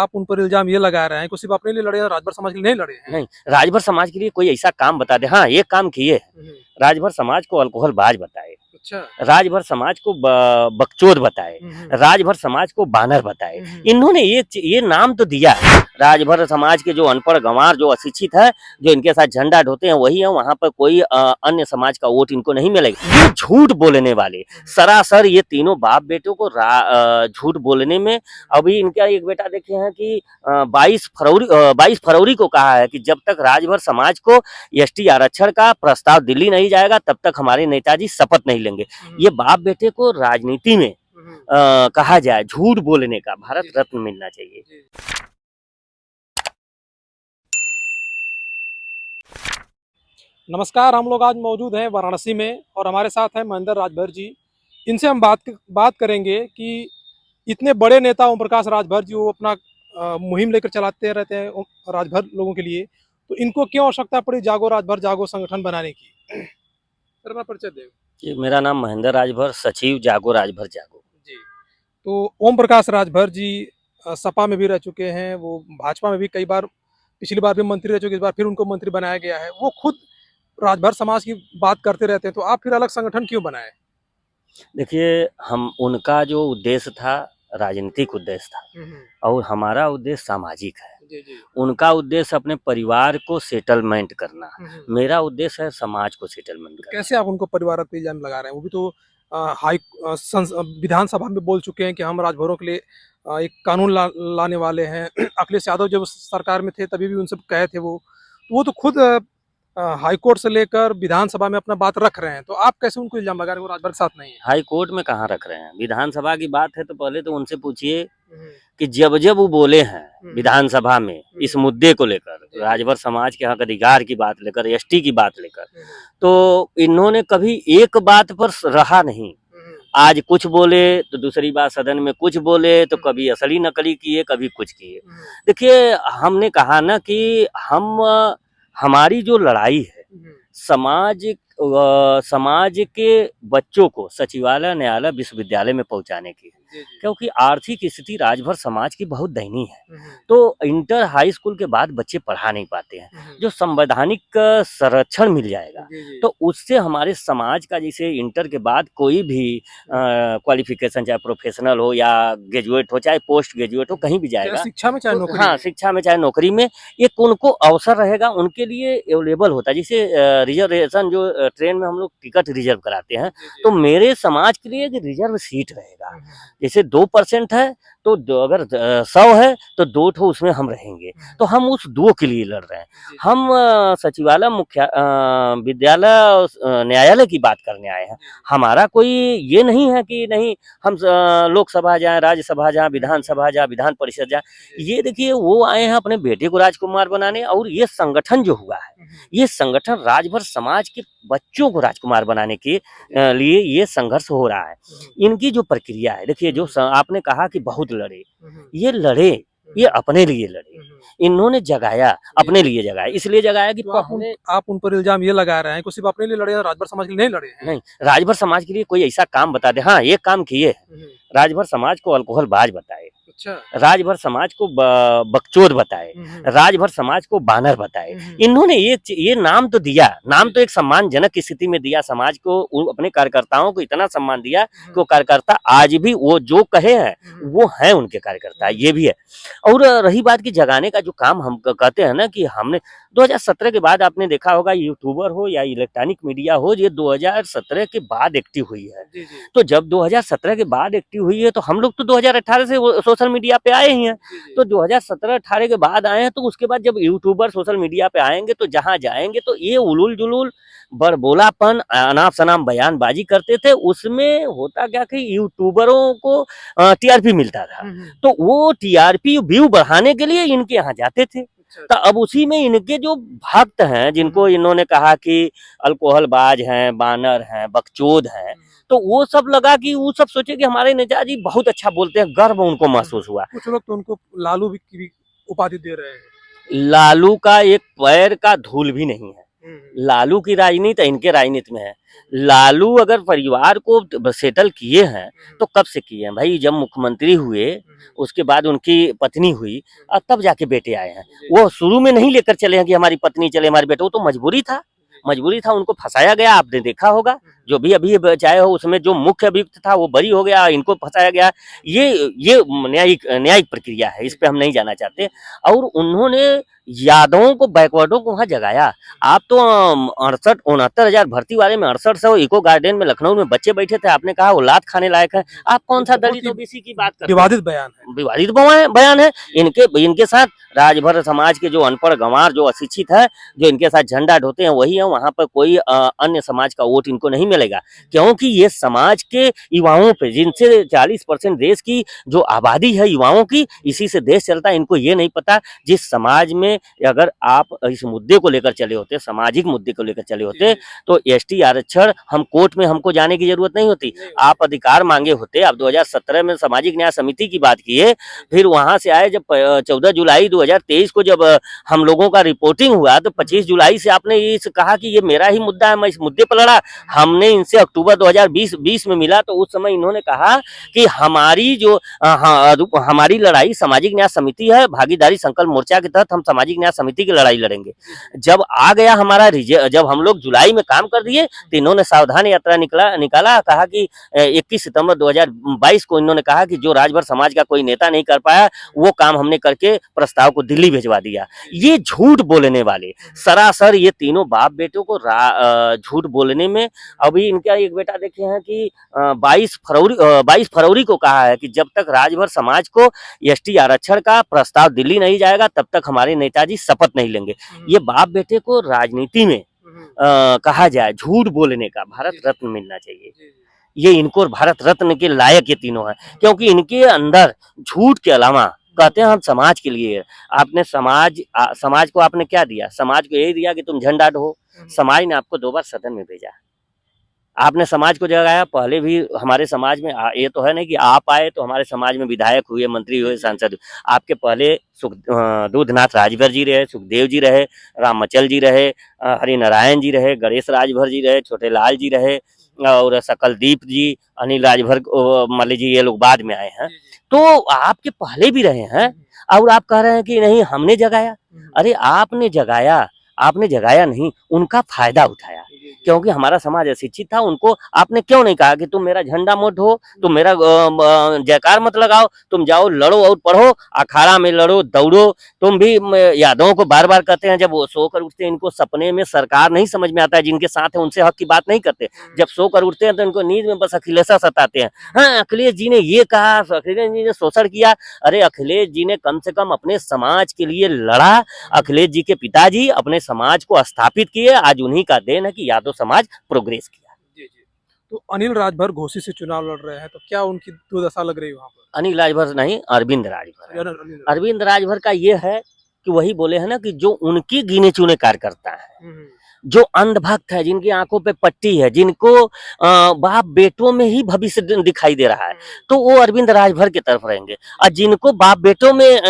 आप उन पर इल्जाम ये लगा रहे हैं कि सिर्फ अपने लिए लड़े हैं, राजभर समाज के लिए नहीं लड़े हैं। नहीं, राजभर समाज के लिए कोई ऐसा काम बता दे। हाँ, एक काम किए, राजभर समाज को अल्कोहल बाज बताए, अच्छा। राजभर समाज को बकचोद बताए, राजभर समाज को बानर बताए। इन्होंने ये नाम तो दिया। राजभर समाज के जो अनपढ़ गंवार, जो अशिक्षित है, जो इनके साथ झंडा ढोते हैं, वही है। वहां पर कोई अन्य समाज का वोट इनको नहीं मिलेगा। ये झूठ बोलने वाले सरासर, ये तीनों बाप बेटों को झूठ बोलने में। अभी इनका एक बेटा देखे हैं कि 22 फरवरी को कहा है कि जब तक राजभर समाज को एसटी आरक्षण का प्रस्ताव दिल्ली नहीं जाएगा तब तक हमारे नेताजी शपथ नहीं लेंगे। ये बाप बेटे को राजनीति में कहा जाए झूठ बोलने का भारत रत्न मिलना चाहिए। नमस्कार, हम लोग आज मौजूद हैं वाराणसी में और हमारे साथ हैं महेंद्र राजभर जी। इनसे हम बात करेंगे कि इतने बड़े नेता ओम प्रकाश राजभर जी, वो अपना मुहिम लेकर चलाते रहते हैं राजभर लोगों के लिए, तो इनको क्यों आवश्यकता पड़ी जागो राजभर जागो संगठन बनाने की? सर, अपना परिचय दें। मेरा नाम महेंद्र राजभर, सचिव जागो राजभर जागो जी। तो ओम प्रकाश राजभर जी सपा में भी रह चुके हैं, वो भाजपा में भी कई बार, पिछली बार भी मंत्री रह चुके, इस बार फिर उनको मंत्री बनाया गया है। वो खुद राजभर समाज की बात करते रहते हैं, तो आप फिर अलग संगठन क्यों बनाए? देखिए, हम उनका जो उद्देश्य था राजनीतिक उद्देश्य था और हमारा उद्देश्य सामाजिक है। जी जी। उनका उद्देश्य अपने परिवार को सेटलमेंट करना, मेरा उद्देश्य है समाज को सेटलमेंट करना। कैसे आप उनको परिवार पे इल्जाम लगा रहे हैं? वो भी तो विधानसभा में बोल चुके हैं कि हम राजभरों के लिए एक कानून लाने वाले हैं। अखिलेश यादव जब सरकार में थे तभी भी उनसे कहे थे वो तो खुद हाई कोर्ट से लेकर विधानसभा में अपना बात रख रहे हैं, तो आप कैसे उनको इल्जाम लगा रहे हैं वो राजभर के साथ नहीं है? हाई कोर्ट में कहाँ रख रहे हैं? विधानसभा की बात है तो पहले तो उनसे पूछिए कि जब जब वो बोले हैं विधानसभा में इस मुद्दे को लेकर, राजभर समाज के हक अधिकार की बात लेकर, एसटी की बात लेकर, तो इन्होंने कभी एक बात पर रहा नहीं। आज कुछ बोले तो दूसरी बात सदन में कुछ बोले, तो कभी असली नकली किए, कभी कुछ किए। देखिए, हमने कहा ना कि हमारी जो लड़ाई है समाज के बच्चों को सचिवालय, न्यायालय, विश्वविद्यालय में पहुंचाने की है। क्योंकि आर्थिक स्थिति राजभर समाज की बहुत दयनीय है, तो इंटर हाई स्कूल के बाद बच्चे पढ़ा नहीं पाते हैं। जो संवैधानिक संरक्षण मिल जाएगा तो उससे हमारे समाज का, जैसे इंटर के बाद कोई भी क्वालिफिकेशन, चाहे प्रोफेशनल हो या ग्रेजुएट हो, चाहे पोस्ट ग्रेजुएट हो, कहीं भी जाएगा, शिक्षा में चाहे नौकरी, हाँ, शिक्षा में चाहे नौकरी में, एक उनको अवसर रहेगा, उनके लिए अवेलेबल होता है। जैसे रिजर्वेशन, जो ट्रेन में हम लोग टिकट रिजर्व कराते हैं, तो मेरे समाज के लिए एक रिजर्व सीट रहेगा। जैसे 2% है तो अगर 100 है तो 2 ठो उसमें हम रहेंगे, तो हम उस 2 के लिए लड़ रहे हैं। हम सचिवालय, विद्यालय, न्यायालय की बात करने आए हैं। हमारा कोई ये नहीं है कि नहीं हम लोकसभा जाए, राज्यसभा जाए, विधानसभा जाए, विधान परिषद जाए। ये देखिए, वो आए हैं अपने बेटे को राजकुमार बनाने, और ये संगठन जो हुआ है, ये संगठन राजभर समाज के बच्चों को राजकुमार बनाने के लिए ये संघर्ष हो रहा है। इनकी जो प्रक्रिया है, देखिए, जो आपने कहा कि बहुत लड़े, ये अपने लिए लड़े। इन्होंने जगाया, अपने लिए जगाया, इसलिए जगाया कि तो आप उन पर इल्जाम ये लगा रहे हैं कि सिर्फ अपने लिए लड़े हैं, राजभर समाज के लिए नहीं लड़े हैं? नहीं, राजभर समाज के लिए कोई ऐसा काम बता दे। हाँ, एक काम किए, राजभर समाज को अल्कोहल बाज बताए, अच्छा, राजभर समाज को बकचोद बताए, राजभर समाज को बानर बताए। इन्होंने ये नाम तो दिया, नाम तो एक सम्मानजनक स्थिति में दिया, समाज को, अपने कार्यकर्ताओं को इतना सम्मान दिया कि वो कार्यकर्ता आज भी वो जो कहे हैं वो हैं उनके कार्यकर्ता, ये भी है। और रही बात की जगाने का जो काम हम कहते हैं ना, कि हमने 2017 के बाद, आपने देखा होगा, यूट्यूबर हो या इलेक्ट्रॉनिक मीडिया हो, ये 2017 के बाद एक्टिव हुई है। तो जब 2017 के बाद एक्टिव हुई है, तो हम लोग तो 2018 से सोशल मीडिया पे आए ही हैं। तो 2017-18 के बाद आए हैं, तो उसके बाद जब यूट्यूबर सोशल मीडिया पे आएंगे तो जहां जाएंगे तो ये उलूल जुलूल बड़बोलापन, अनाप शनाप बयानबाजी करते थे। उसमें होता क्या कि यूट्यूबरों को टीआरपी मिलता था, तो वो टीआरपी व्यू बढ़ाने के लिए इनके यहाँ जाते थे। तो अब उसी में इनके जो भक्त हैं, जिनको इन्होंने कहा कि अल्कोहलबाज हैं, बानर हैं, बकचोद हैं, तो वो सब लगा कि वो सब सोचे कि हमारे नेताजी बहुत अच्छा बोलते हैं, गर्व उनको महसूस हुआ। कुछ लोग तो उनको लालू की भी उपाधि दे रहे हैं। लालू का एक पैर का धूल भी नहीं है। लालू की राजनीति इनके राजनीति में है। लालू अगर परिवार को सेटल किए हैं तो कब से किए हैं भाई, जब मुख्यमंत्री हुए उसके बाद उनकी पत्नी हुई और तब जाके बेटे आए हैं। वो शुरू में नहीं लेकर चले हैं कि हमारी पत्नी चले हमारे बेटे, वो तो मजबूरी था, उनको फंसाया गया, आपने देखा होगा। जो भी अभी चाहे हो उसमें जो मुख्य अभियुक्त था वो बरी हो गया, इनको फंसाया गया। ये न्यायिक प्रक्रिया है, इस पे हम नहीं जाना चाहते। और उन्होंने यादवों को, बैकवर्डों को वहां जगाया। आप तो 69 भर्ती वाले में 6800 इको गार्डन में लखनऊ में बच्चे बैठे थे, आपने कहा औलाद खाने लायक है। आप कौन सा दलित ओबीसी की बात करते हैं? विवादित बयान है। विवादित बयान है। इनके साथ राजभर समाज के जो अनपढ़ गंवार जो अशिक्षित है, जो इनके साथ झंडा ढोते हैं वही है। वहां पर कोई अन्य समाज का वोट इनको नहीं मिलेगा, क्योंकि ये समाज के युवाओं पे, जिनसे 40% देश की जो आबादी है युवाओं की, इसी से देश चलता है। इनको ये नहीं पता जिस समाज में अगर आप इस मुद्दे को लेकर चले होते, सामाजिक मुद्दे को लेकर चले होते, तो एसटी आरक्षण हम कोर्ट में हमको जाने की जरूरत नहीं होती। आप अधिकार मांगे होते। आप 2017 में सामाजिक न्याय समिति की बात किए, फिर वहां से आए जब 14 जुलाई 2023 को जब हम लोगों का रिपोर्टिंग हुआ तो 25 जुलाई से आपने ये कहा कि ये मेरा ही मुद्दा है, मैं इस मुद्दे पर लड़ा। हमने इनसे अक्टूबर 2020 में मिला तो उस समय इन्होंने कहा कि हमारी लड़ाई सामाजिक न्याय समिति है, भागीदारी संकल्प मोर्चा के तहत हम सामाजिक न्याय समिति की लड़ाई लड़ेंगे। जब आ गया हमारा जब हम लोग जुलाई में काम कर दिए तो इन्होंने सावधान यात्रा निकाला, कहा कि 21 सितंबर 2022 को इन्होंने कहा कि जो राजभर समाज का कोई नेता नहीं कर पाया वो काम हमने करके प्रस्ताव को दिल्ली भिजवा दिया। ये झूठ बोलने वाले सरासर ये तीनों बाप बेटों को झूठ बोलने में, अभी इनका एक बेटा देखे हैं कि 22 फरवरी को कहा है कि जब तक राजभर समाज को एसटी आरक्षण का प्रस्ताव दिल्ली नहीं जाएगा तब तक हमारे नेताजी शपथ नहीं लेंगे। ये बाप बेटे को राजनीति में कहा जाए झूठ बोलने का भारत रत्न मिलना चाहिए। ये इनको भारत रत्न के लायक ये तीनों हैं, क्योंकि इनके अंदर झूठ के अलावा कहते हैं हम समाज के लिए। आपने समाज को आपने क्या दिया? समाज को यही दिया कि तुम झंडा ढो। समाज ने आपको 2 बार सदन में भेजा, आपने समाज को जगाया। पहले भी हमारे समाज में ये तो है नहीं कि आप आए तो हमारे समाज में विधायक हुए, मंत्री हुए, सांसद। आपके पहले दूधनाथ राजभर जी रहे, सुखदेव जी रहे, रामचल जी रहे, हरिनारायण जी रहे, गणेश राजभर जी रहे, छोटे लाल जी रहे और सकलदीप जी, अनिल राजभर मान लीजिए ये लोग बाद में आए हैं। तो आपके पहले भी रहे हैं और आप कह रहे हैं कि नहीं हमने जगाया। अरे आपने जगाया नहीं, उनका फायदा उठाया। क्योंकि हमारा समाज अशिक्षित था, उनको आपने क्यों नहीं कहा कि तुम मेरा झंडा मत ढो, तुम मेरा जयकार मत लगाओ, तुम जाओ लड़ो और पढ़ो, अखाड़ा में लड़ो दौड़ो। तुम भी यादवों को बार बार कहते हैं, जब वो सोकर उठते हैं इनको सपने में सरकार नहीं समझ में आता है, जिनके साथ है उनसे हक की बात नहीं करते। जब सोकर उठते हैं तो इनको नींद में बस अखिलेश सताते हैं। हाँ अखिलेश जी ने ये कहा, अखिलेश जी ने शोषण किया। अरे अखिलेश जी ने कम से कम अपने समाज के लिए लड़ा। अखिलेश जी के पिताजी अपने समाज को स्थापित किए, आज उन्हीं का देन है कि यादव समाज प्रोग्रेस किया। जी। तो अनिल राजभर घोसी से चुनाव लड़ रहे हैं, तो क्या उनकी दुर्दशा लग रही है वहाँ पर? अनिल राजभर नहीं, अरविंद राजभर। अरविंद राजभर का ये है कि वही बोले हैं ना कि जो उनकी गिने चुने कार्यकर्ता है, जो अंधभक्त है, जिनकी आंखों पे पट्टी है, जिनको बाप बेटों में ही भविष्य दिखाई दे रहा है, तो वो अरविंद राजभर की तरफ रहेंगे। और जिनको बाप बेटों में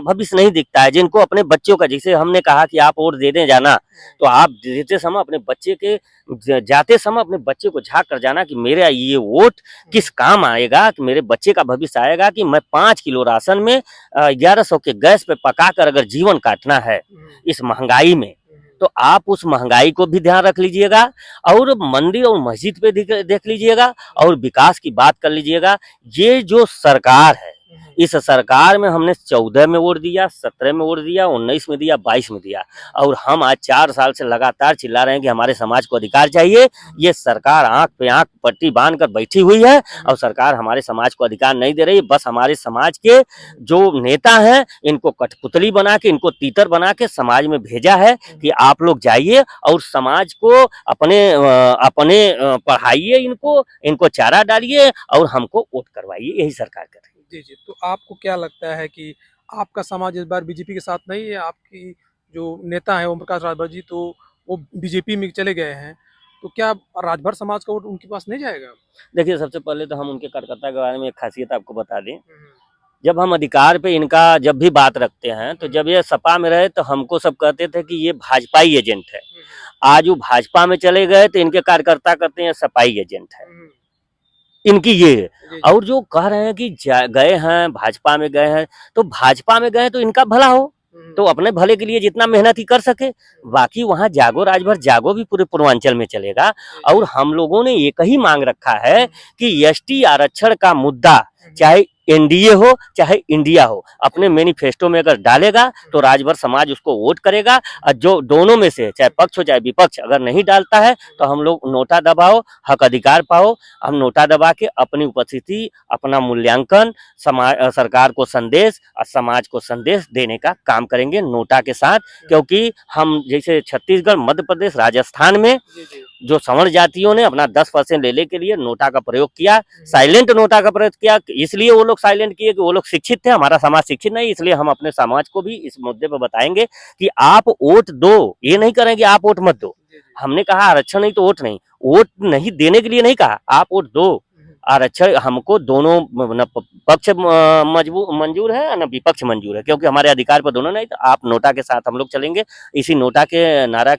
भविष्य नहीं दिखता है, जिनको अपने बच्चों का, जैसे हमने कहा कि आप वोट देने जाना तो आप देते समय अपने बच्चे के जाते समय अपने बच्चे को झांक कर जाना कि मेरा ये वोट किस काम आएगा, कि मेरे बच्चे का भविष्य आएगा, कि मैं 5 किलो राशन में 1100 के गैस पे पकाकर अगर जीवन काटना है इस महंगाई में, तो आप उस महंगाई को भी ध्यान रख लीजिएगा और मंदिर और मस्जिद पे देख लीजिएगा और विकास की बात कर लीजिएगा। ये जो सरकार है, इस सरकार में हमने 14 में वोट दिया, 17 में वोट दिया, 19 में दिया, 22 में दिया, और हम आज 4 साल से लगातार चिल्ला रहे हैं कि हमारे समाज को अधिकार चाहिए। ये सरकार आंख पे आंख पट्टी बांध कर बैठी हुई है और सरकार हमारे समाज को अधिकार नहीं दे रही। बस हमारे समाज के जो नेता हैं इनको कठपुतली बना के, इनको तीतर बना के समाज में भेजा है कि आप लोग जाइए और समाज को अपने पढ़ाइए, इनको चारा डालिए और हमको वोट करवाइए। यही सरकार कर रही है। जी। तो आपको क्या लगता है कि आपका समाज इस बार बीजेपी के साथ नहीं है? आपकी जो नेता है ओम प्रकाश राजभर जी, तो वो बीजेपी में चले गए हैं, तो क्या राजभर समाज का वोट उनके पास नहीं जाएगा? देखिए, सबसे पहले तो हम उनके कार्यकर्ता के बारे में एक खासियत आपको बता दें। जब हम अधिकार पे इनका जब भी बात रखते हैं, तो जब ये सपा में रहे तो हमको सब कहते थे कि ये भाजपाई एजेंट है। आज वो भाजपा में चले गए तो इनके कार्यकर्ता कहते हैं सफाई एजेंट है, इनकी ये है। जी, जी। और जो कह रहे हैं कि गए हैं भाजपा में गए हैं, तो भाजपा में गए तो इनका भला हो, तो अपने भले के लिए जितना मेहनत ही कर सके। बाकी वहाँ जागो राजभर जागो भी पूरे पूर्वांचल में चलेगा। और हम लोगों ने एक ही मांग रखा है कि एसटी आरक्षण का मुद्दा चाहे एनडीए हो चाहे इंडिया हो, अपने मैनिफेस्टो में अगर डालेगा तो राजभर समाज उसको वोट करेगा। और जो दोनों में से चाहे पक्ष हो चाहे विपक्ष अगर नहीं डालता है तो हम लोग नोटा दबाओ, हक अधिकार पाओ। हम नोटा दबा के अपनी उपस्थिति, अपना मूल्यांकन, समाज सरकार को संदेश और समाज को संदेश देने का काम करेंगे नोटा के साथ। क्योंकि हम जैसे छत्तीसगढ़, मध्य प्रदेश, राजस्थान में जो सवर्ण जातियों ने अपना 10% लेने के लिए नोटा का प्रयोग किया, साइलेंट नोटा का प्रयोग किया। इसलिए वो लोग साइलेंट किए कि वो लोग शिक्षित थे, हमारा समाज शिक्षित नहीं। इसलिए हम अपने समाज को भी इस मुद्दे पर बताएंगे कि आप वोट दो, ये नहीं करेंगे आप वोट मत दो। हमने कहा आरक्षण नहीं तो वोट नहीं, वोट नहीं देने के लिए नहीं कहा, आप वोट दो। आरक्षण हमको दोनों न पक्ष मंजूर है न विपक्ष मंजूर है, क्योंकि हमारे अधिकार पर दोनों नहीं। तो आप नोटा के साथ हम लोग चलेंगे, इसी नोटा के नारा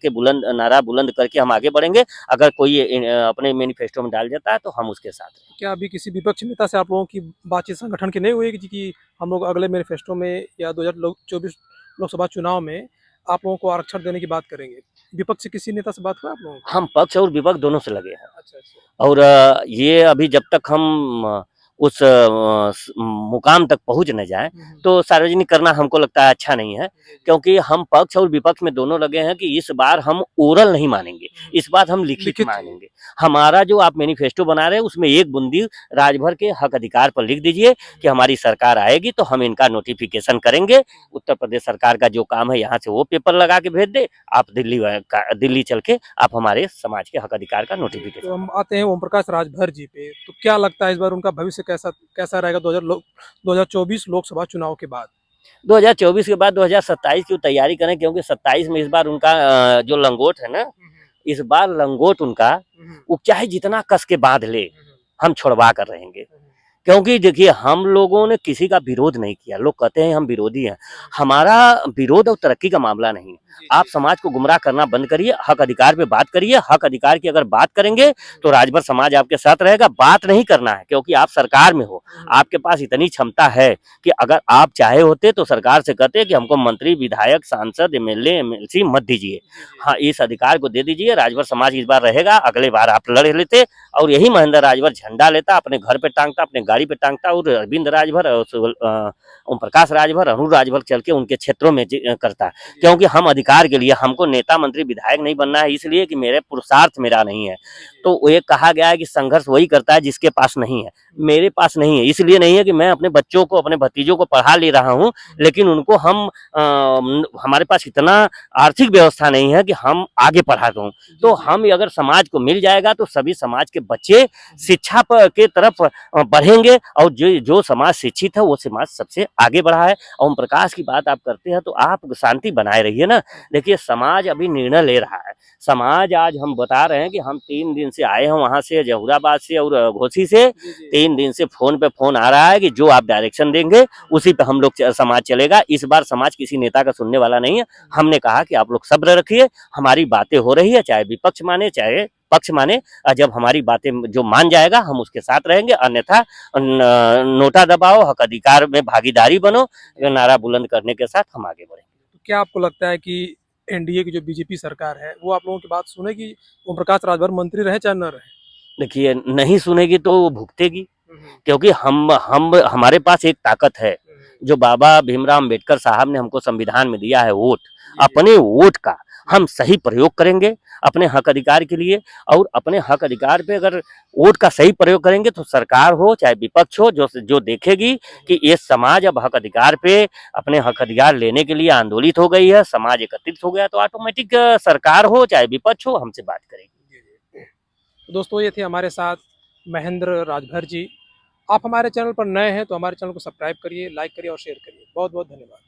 बुलंद करके हम आगे बढ़ेंगे। अगर कोई अपने मैनिफेस्टो में डाल देता है तो हम उसके साथ हैं। क्या अभी किसी विपक्ष नेता से आप लोगों की बातचीत संगठन की नहीं हुई कि हम लोग अगले मैनिफेस्टो में या 2024 लोकसभा चुनाव में आप लोगों को आरक्षण देने की बात करेंगे? विपक्ष से किसी नेता से बात हुआ आप लोगों को? हम पक्ष और विपक्ष दोनों से लगे हैं। अच्छा, अच्छा। और ये अभी जब तक हम उस मुकाम तक पहुंच न जाए तो सार्वजनिक करना हमको लगता है अच्छा नहीं है। क्योंकि हम पक्ष और विपक्ष में दोनों लगे हैं कि इस बार हम ओरल नहीं मानेंगे, इस बार हम लिखित मानेंगे। हमारा जो आप मैनिफेस्टो बना रहे हैं उसमें एक बूंदी राजभर के हक अधिकार पर लिख दीजिए कि हमारी सरकार आएगी तो हम इनका नोटिफिकेशन करेंगे। उत्तर प्रदेश सरकार का जो काम है यहाँ से वो पेपर लगा के भेज दे, आप दिल्ली चल के आप हमारे समाज के हक अधिकार का नोटिफिकेशन। तो हम आते हैं ओम प्रकाश राजभर जी पे, तो क्या लगता है इस बार उनका भविष्य कैसा रहेगा 2024 लोकसभा चुनाव के बाद? 2024 के बाद 2027 की तैयारी करें, क्योंकि 27 में इस बार उनका जो लंगोट है ना, इस बार लंगोट उनका वो चाहे जितना कस के बांध ले, हम छुड़वा कर रहेंगे। क्योंकि देखिए हम लोगों ने किसी का विरोध नहीं किया। लोग कहते हैं हम विरोधी हैं, हमारा विरोध और तरक्की का मामला नहीं है। आप समाज को गुमराह करना बंद करिए, हक अधिकार पे बात करिए। हक अधिकार की अगर बात करेंगे तो राजभर समाज आपके साथ रहेगा। बात नहीं करना है क्योंकि आप सरकार में हो, आपके पास इतनी क्षमता है कि अगर आप चाहे होते तो सरकार से कहते कि हमको मंत्री, विधायक, सांसद, एमएलए, एमएलसी मत दीजिए। हाँ, इस अधिकार को दे दीजिए। राजभर समाज इस बार रहेगा, अगले बार आप लड़ लेते और यही महेंद्र राजभर झंडा लेता, अपने घर पे टांगता, अपने गाड़ी पे टांगता और अरविंद राजभर और ओम प्रकाश राजभर, अरुण राजभर चल के उनके क्षेत्रों में करता। क्योंकि हम अधिकार के लिए, हमको नेता, मंत्री, विधायक नहीं बनना है, इसलिए कि मेरे पुरुषार्थ मेरा नहीं है। तो ये कहा गया है कि संघर्ष वही करता है जिसके पास नहीं है। मेरे पास नहीं है, इसलिए नहीं है कि मैं अपने बच्चों को, अपने भतीजों को पढ़ा ले रहा हूँ, लेकिन उनको हमारे पास इतना आर्थिक व्यवस्था नहीं है कि हम आगे पढ़ा दूं। तो हम अगर समाज को मिल जाएगा तो सभी समाज के बच्चे शिक्षा के तरफ बढ़ेंगे और जो समाज शिक्षित है वो समाज सबसे आगे बढ़ा है। ओम प्रकाश की बात आप करते हैं तो आप शांति बनाए रहिए ना। देखिए समाज अभी निर्णय ले रहा है। समाज आज हम बता रहे हैं कि हम 3 दिन से आए हैं वहां से, जहुराबाद से और घोसी से। 3 दिन से फोन पे फोन आ रहा है कि जो आप डायरेक्शन देंगे उसी पे हम लोग समाज चलेगा। इस बार समाज किसी नेता का सुनने वाला नहीं है। हमने कहा कि आप लोग सब्र रखिए, हमारी बातें हो रही है, चाहे विपक्ष माने चाहे पक्ष माने। जब हमारी बातें जो मान जाएगा हम उसके साथ रहेंगे, अन्यथा नोटा दबाओ, हक अधिकार में भागीदारी बनो, नारा बुलंद करने के साथ हम आगे बढ़ेंगे। तो क्या आपको लगता है कि एनडीए की जो बीजेपी सरकार है वो आप लोगों की बात सुनेगी? ओम प्रकाश राजभर मंत्री रहे चाहे न रहे? देखिए नहीं सुनेगी तो वो भुगतेगी। क्योंकि हम हमारे पास एक ताकत है जो बाबा भीमराव अम्बेडकर साहब ने हमको संविधान में दिया है, वोट। अपने वोट का हम सही प्रयोग करेंगे अपने हक अधिकार के लिए। और अपने हक अधिकार पे अगर वोट का सही प्रयोग करेंगे तो सरकार हो चाहे विपक्ष हो जो देखेगी कि ये समाज अब हक अधिकार पे अपने हक अधिकार लेने के लिए आंदोलित हो गई है, समाज एकत्रित हो गया, तो ऑटोमेटिक सरकार हो चाहे विपक्ष हो हमसे बात करेगी। तो दोस्तों ये थे हमारे साथ महेंद्र राजभर जी। आप हमारे चैनल पर नए हैं तो हमारे चैनल को सब्सक्राइब करिए, लाइक करिए और शेयर करिए। बहुत बहुत धन्यवाद।